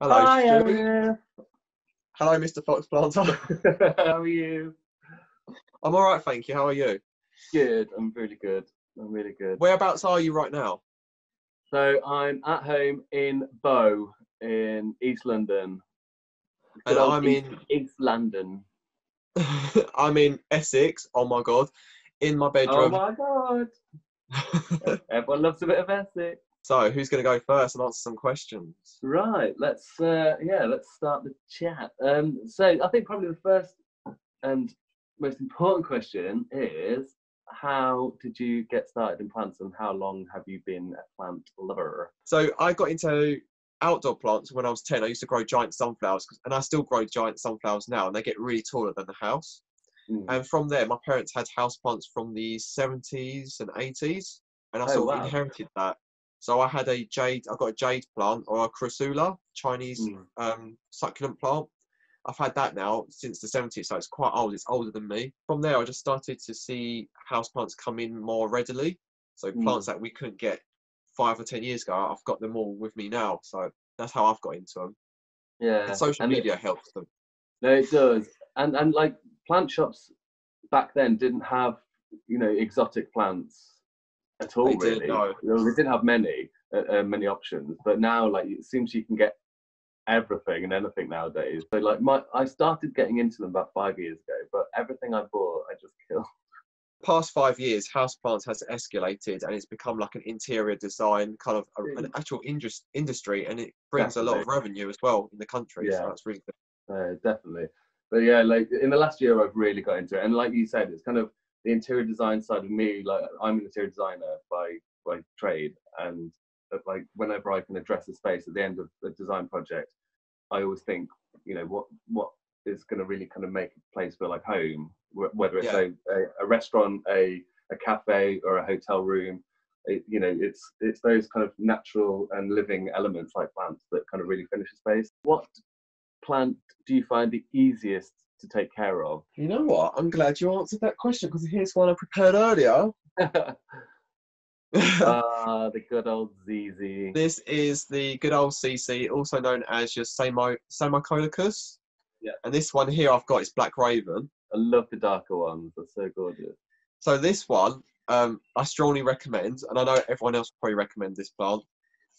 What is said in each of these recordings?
Hello, Hi, Stu. Arif. Hello, Mr. Fox Planter. How are you? I'm all right, thank you. How are you? Good. I'm really good. I'm really good. Whereabouts are you right now? So I'm at home in Bow in East London. Good And old I'm East London. I'm in Essex. Oh my God, in my Oh bedroom. my God. Everyone loves a bit of Essex. So, who's going to go first and answer some questions? Right. Let's start the chat. So I think probably the first and most important question is, how did you get started in plants and how long have you been a plant lover? So, I got into outdoor plants when I was 10. I used to grow giant sunflowers, and I still grow giant sunflowers now, and they get really taller than the house. And from there, my parents had houseplants from the 70s and 80s, and I sort of inherited that. So I got a jade plant, or a crassula, Chinese succulent plant. I've had that now since the 70s, so it's quite old. It's older than me. From there, I just started to see houseplants come in more readily. So plants that we couldn't get 5 or 10 years ago, I've got them all with me now. So that's how I've got into them. Yeah. And social media helps them. No, it does. And like plant shops back then didn't have, exotic plants at all, They really. did, no. They didn't have many options. But now, like, it seems you can get everything and anything nowadays. So, like, I started getting into them about 5 years ago, but everything I bought, I just killed. Past 5 years, houseplants has escalated and it's become like an interior design kind of an actual industry, and it brings a lot of revenue as well in the country. Yeah. So that's really good. Definitely. But yeah, like in the last year, I've really got into it. And like you said, it's kind of the interior design side of me. Like, I'm an interior designer by trade, and like whenever I can address a space at the end of a design project, I always think, what is going to really kind of make a place feel like home, whether it's a restaurant, a cafe, or a hotel room. It's those kind of natural and living elements like plants that kind of really finish a space. What plant do you find the easiest to take care of? You know what? I'm glad you answered that question, because here's one I prepared earlier. The good old ZZ. This is the good old CC, also known as your Samicolaicus. Yeah. And this one here I've got is Black Raven. I love the darker ones. They're so gorgeous. So this one, I strongly recommend, and I know everyone else will probably recommend this plant.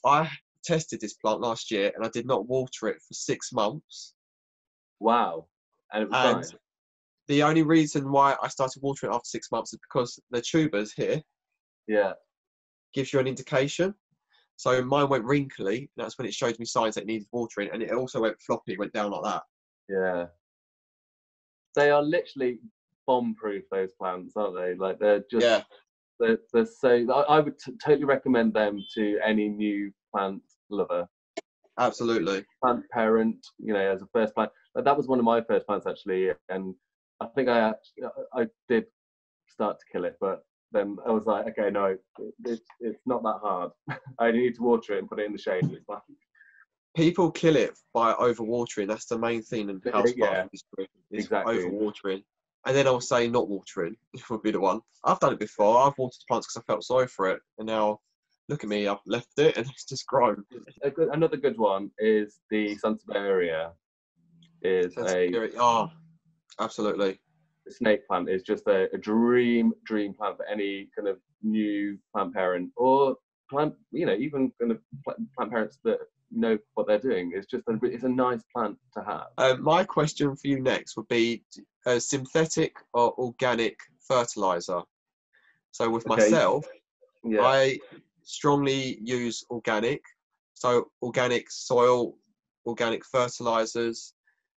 I tested this plant last year and I did not water it for 6 months. Wow. And it was fine. The only reason why I started watering it after 6 months is because the tubers here gives you an indication. So mine went wrinkly, and that's when it showed me signs that it needed watering, and it also went floppy, went down like that. Yeah. They are literally bomb-proof, those plants, aren't they? Like, they're just... They're so... I would totally recommend them to any new plant lover. Absolutely. Plant parent, as a first plant. That was one of my first plants, actually, and I think I did start to kill it, but then I was like, okay, no, it's not that hard. I need to water it and put it in the shade, and it's fine. People kill it by overwatering. That's the main thing in house plant industry. Exactly. Overwatering. And then I'll say not watering would be the one. I've done it before. I've watered plants because I felt sorry for it, and now look at me, I've left it and it's just grown. Another good one is the Sansevieria. Absolutely. The snake plant is just a dream plant for any kind of new plant parent, or plant, even kind of plant parents that know what they're doing. It's a nice plant to have. My question for you next would be synthetic or organic fertilizer. So with myself, I strongly use organic. So organic soil, organic fertilizers,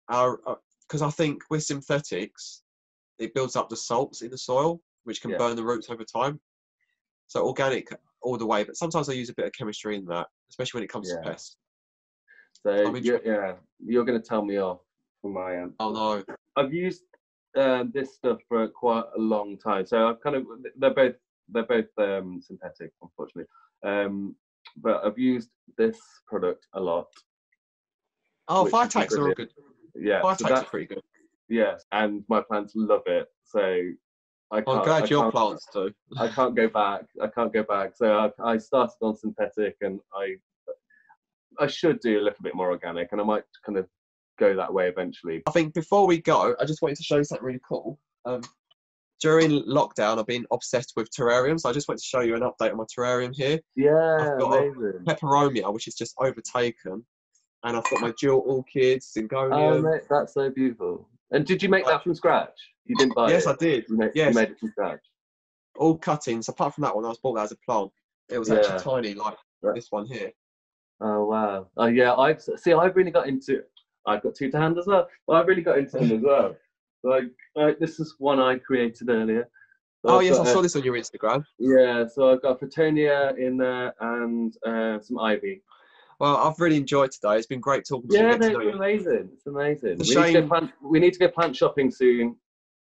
because I think with synthetics, it builds up the salts in the soil, which can burn the roots over time. So organic all the way, but sometimes I use a bit of chemistry in that, especially when it comes to pests. So you're going to tell me off for my end. Oh no! I've used this stuff for quite a long time. So I've they're both synthetic, unfortunately. But I've used this product a lot. Oh, Firetags are good. Yeah, Firetags are pretty good. Yes, and my plants love it. So I'm glad your plants do. I can't go back. So I started on synthetic, and I should do a little bit more organic, and I might kind of go that way eventually. I think before we go, I just wanted to show you something really cool. During lockdown, I've been obsessed with terrariums. So I just wanted to show you an update on my terrarium here. Yeah, I've got amazing. a peperomia, which is just overtaken, and I've got my dual orchids, Oh, syngonium. mate, that's so beautiful. And did you make that from scratch? You didn't buy it? Yes, I did. You Yes. made it from scratch. All cuttings. Apart from that one, I was bought that as a plant. It was actually tiny, like this one here. Oh wow. Oh yeah. I've really got into. I've got two to hand as well. But I've really got into them as well. Like this is one I created earlier. So yes, I saw this on your Instagram. Yeah. So I've got Fritonia in there and some ivy. Well, I've really enjoyed today. It's been great talking to you. Yeah, it's amazing. It's amazing. It's a shame. We need to go plant shopping soon.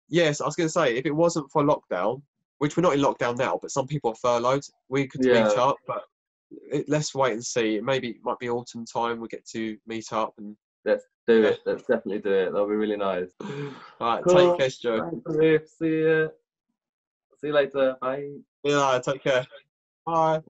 Yes, I was going to say, if it wasn't for lockdown, which we're not in lockdown now, but some people are furloughed, we could meet up. But let's wait and see. Maybe it might be autumn time. We get to meet up and let's do it. Let's definitely do it. That'll be really nice. All right, take care, Stu. See you later. Bye. Yeah, take care. Bye.